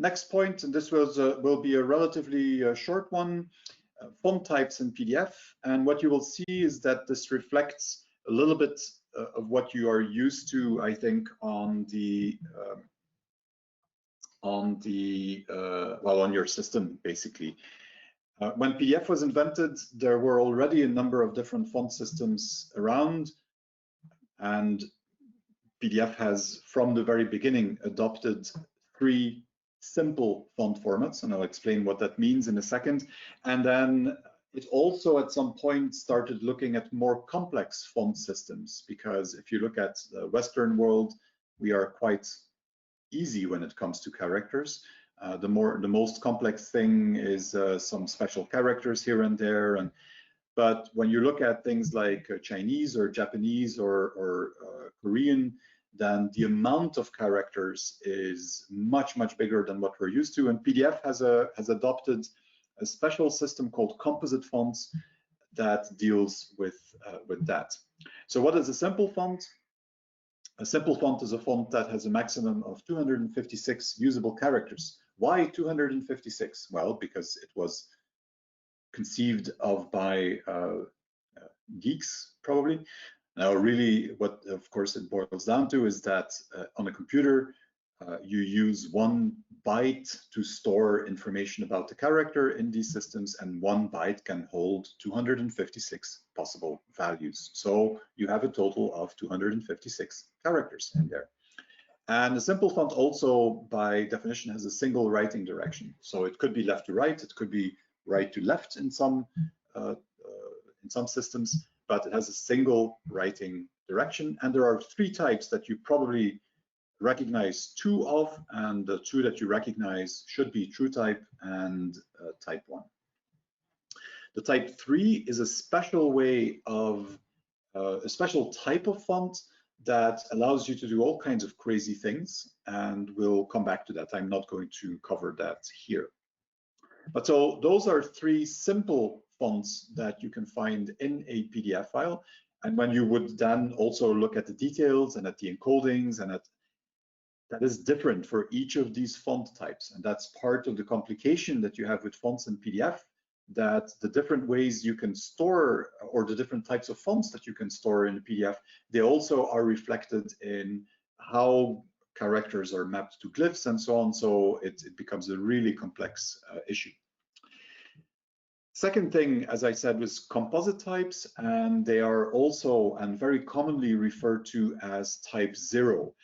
Next point, and this will be a relatively short one, font types in PDF. And what you will see is that this reflects a little bit of what you are used to, I think, on your system, basically. When PDF was invented, there were already a number of different font systems around, and PDF has, from the very beginning, adopted 3 simple font formats, and I'll explain what that means in a second. And then it also, at some point, started looking at more complex font systems, because if you look at the Western world, we are quite easy when it comes to characters. The most complex thing is some special characters here and there, but when you look at things like Chinese or Japanese or Korean, then the amount of characters is much bigger than what we're used to. And PDF has adopted a special system called composite fonts that deals with that. So what is a simple font? A simple font is a font that has a maximum of 256 usable characters. Why 256? Well, because it was conceived of by geeks, probably. Now, really, what of course it boils down to is that on a computer, you use 1 byte to store information about the character in these systems, and 1 byte can hold 256 possible values. So you have a total of 256 characters in there. And a simple font also, by definition, has a single writing direction. So it could be left to right, it could be right to left in some systems, but it has a single writing direction. And there are 3 types that you probably recognize 2 of, and the 2 that you recognize should be true type and type 1. The type 3 is a special way of, a special type of font that allows you to do all kinds of crazy things, and we'll come back to that. I'm not going to cover that here. But so those are 3 simple fonts that you can find in a PDF file. And when you would then also look at the details and at the encodings, and that is different for each of these font types. And that's part of the complication that you have with fonts in PDF, that the different ways you can store, or the different types of fonts that you can store in a PDF, they also are reflected in how characters are mapped to glyphs and so on. So it becomes a really complex issue. Second thing, as I said, was composite types, and they are also and very commonly referred to as type 0.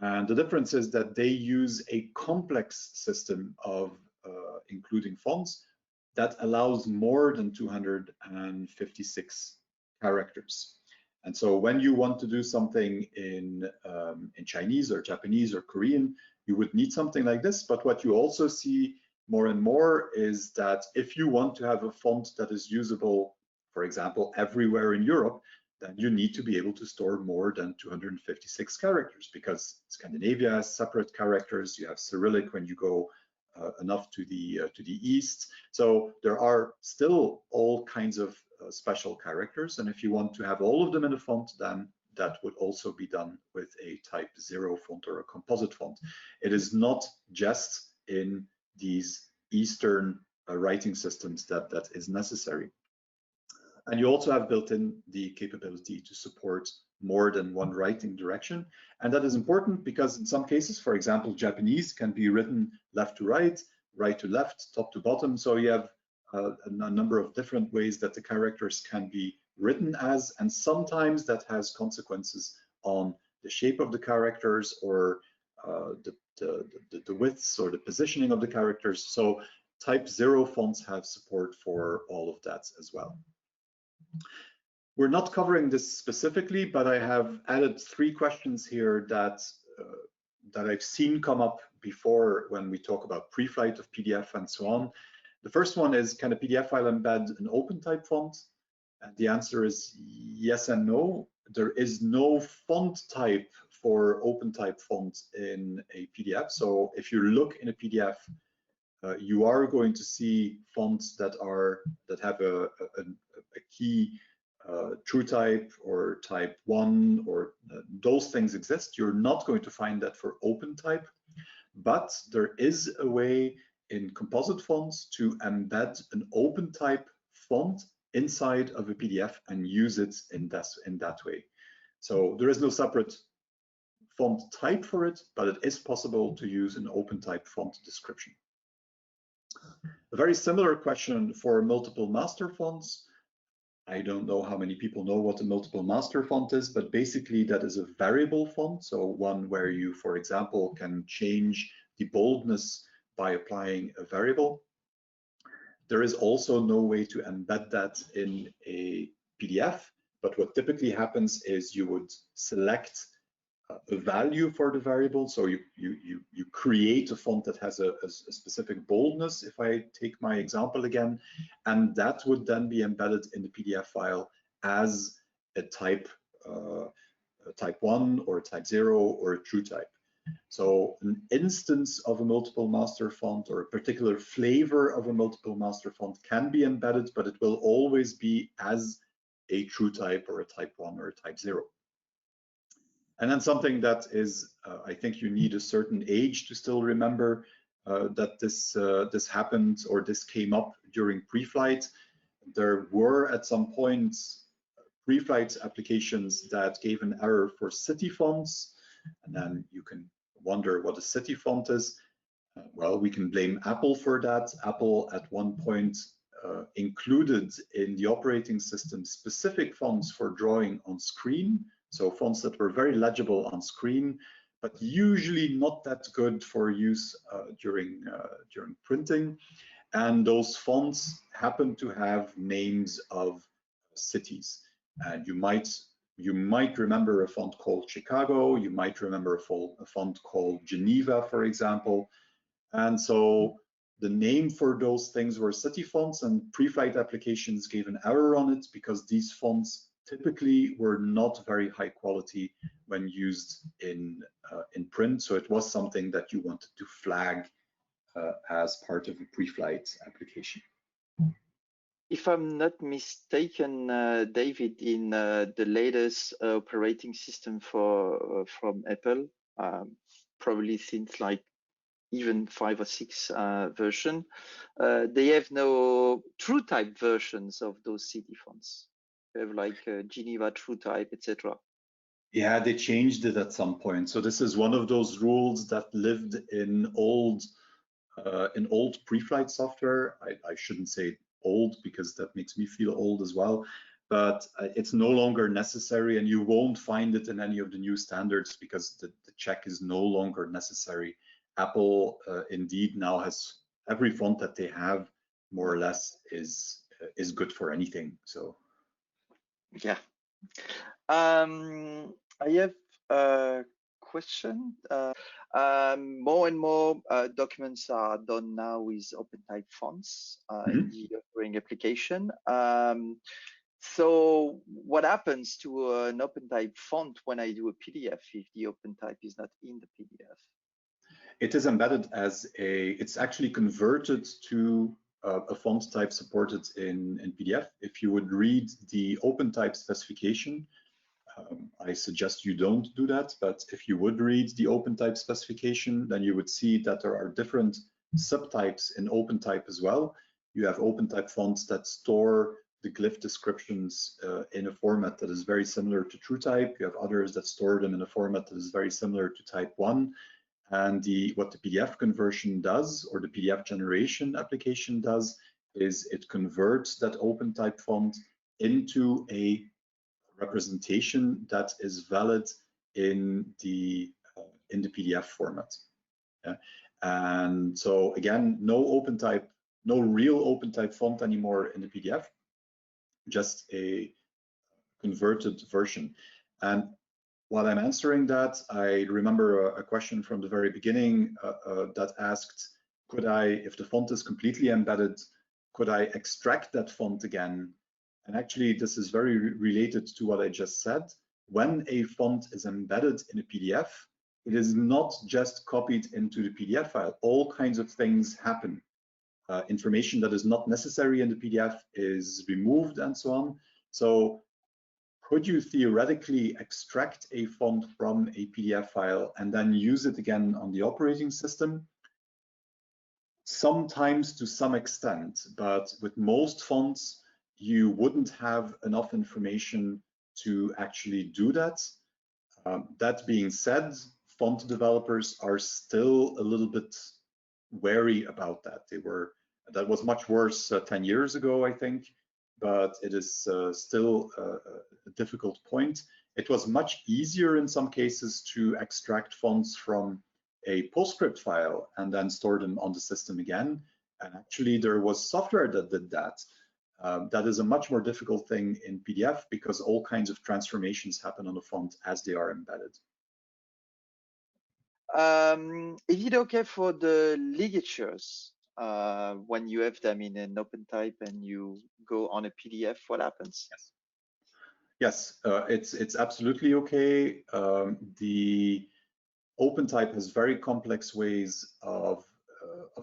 And the difference is that they use a complex system of including fonts that allows more than 256 characters. And so when you want to do something in Chinese or Japanese or Korean, you would need something like this. But what you also see more and more is that if you want to have a font that is usable, for example, everywhere in Europe, then you need to be able to store more than 256 characters, because Scandinavia has separate characters. You have Cyrillic when you go enough to the east. So there are still all kinds of special characters, and if you want to have all of them in a font, then that would also be done with a type 0 font or a composite font. It is not just in these Eastern writing systems that is necessary. And you also have built in the capability to support more than 1 writing direction. And that is important because in some cases, for example, Japanese can be written left to right, right to left, top to bottom. So you have a number of different ways that the characters can be written as, and sometimes that has consequences on the shape of the characters or the widths or the positioning of the characters. So type 0 fonts have support for all of that as well. We're not covering this specifically, but I have added 3 questions here that I've seen come up before when we talk about pre-flight of PDF and so on. The first one is, can a PDF file embed an open type font? And the answer is yes and no. There is no font type for open type font in a PDF. So if you look in a PDF, you are going to see fonts that have a key true type or type 1, or those things exist. You're not going to find that for open type, but there is a way in composite fonts to embed an open type font inside of a PDF and use it in that way. So there is no separate font type for it, but it is possible to use an open type font description. A very similar question for multiple master fonts. I don't know how many people know what a multiple master font is, but basically that is a variable font. So one where you, for example, can change the boldness by applying a variable. There is also no way to embed that in a PDF, but what typically happens is you would select a value for the variable. So you create a font that has a specific boldness, if I take my example again, and that would then be embedded in the PDF file as a type 1 or a type 0 or a true type. So an instance of a multiple master font or a particular flavor of a multiple master font can be embedded, but it will always be as a true type or a type 1 or a type 0. And then something that is, I think you need a certain age to still remember that this happened or this came up during pre-flight. There were at some point pre-flight applications that gave an error for city fonts, and then you can wonder what a city font is. Well, we can blame Apple for that. Apple at one point included in the operating system specific fonts for drawing on screen. So fonts that were very legible on screen, but usually not that good for use during printing. And those fonts happen to have names of cities. And you might remember a font called Chicago. You might remember a font called Geneva, for example. And so the name for those things were city fonts, and pre-flight applications gave an error on it because these fonts typically were not very high quality when used in print. So it was something that you wanted to flag as part of a pre-flight application. If I'm not mistaken, David, in the latest operating system from Apple, probably since like even 5 or 6 version, they have no true type versions of those city fonts. They have like Geneva true type, etc. Yeah, they changed it at some point. So this is one of those rules that lived in old pre-flight software. I shouldn't say old because that makes me feel old as well, but it's no longer necessary, and you won't find it in any of the new standards because the check is no longer necessary. Apple indeed now has every font that they have more or less is good for anything. So yeah. I have a question. More and more documents are done now with open type fonts in the offering application. So what happens to an open type font when I do a PDF if the open type is not in the PDF? It is embedded as it's actually converted to a font type supported in PDF. If you would read the open type specification, I suggest you don't do that, but if you would read the open type specification, then you would see that there are different subtypes in open type as well. You have open type fonts that store the glyph descriptions in a format that is very similar to true type. You have others that store them in a format that is very similar to type 1. And what the PDF conversion does, or the PDF generation application does, is it converts that open type font into a representation that is valid in the PDF format. Yeah. And so again, no real open type font anymore in the PDF, just a converted version. And while I'm answering that, I remember a question from the very beginning that asked, could I, if the font is completely embedded, could I extract that font again? And actually, this is very related to what I just said. When a font is embedded in a PDF, it is not just copied into the PDF file. All kinds of things happen. Information that is not necessary in the PDF is removed and so on. So could you theoretically extract a font from a PDF file and then use it again on the operating system? Sometimes to some extent, but with most fonts, you wouldn't have enough information to actually do that. That being said, font developers are still a little bit wary about that. That was much worse 10 years ago, I think, but it is still a difficult point. It was much easier in some cases to extract fonts from a PostScript file and then store them on the system again. And actually there was software that did that. That is a much more difficult thing in PDF because all kinds of transformations happen on the font as they are embedded. Is it okay for the ligatures when you have them in an OpenType and you go on a PDF? What happens? Yes, it's absolutely okay. The OpenType has very complex ways of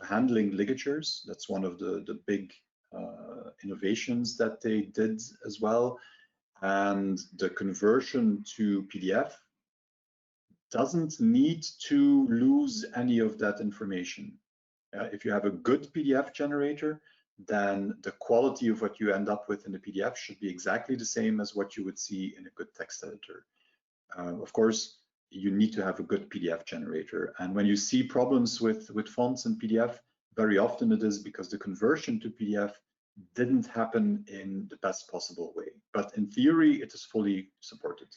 handling ligatures. That's one of the big innovations that they did as well. And the conversion to PDF doesn't need to lose any of that information. If you have a good PDF generator, then the quality of what you end up with in the PDF should be exactly the same as what you would see in a good text editor. Of course, you need to have a good PDF generator. And when you see problems with fonts in PDF, very often it is because the conversion to PDF didn't happen in the best possible way. But in theory, it is fully supported.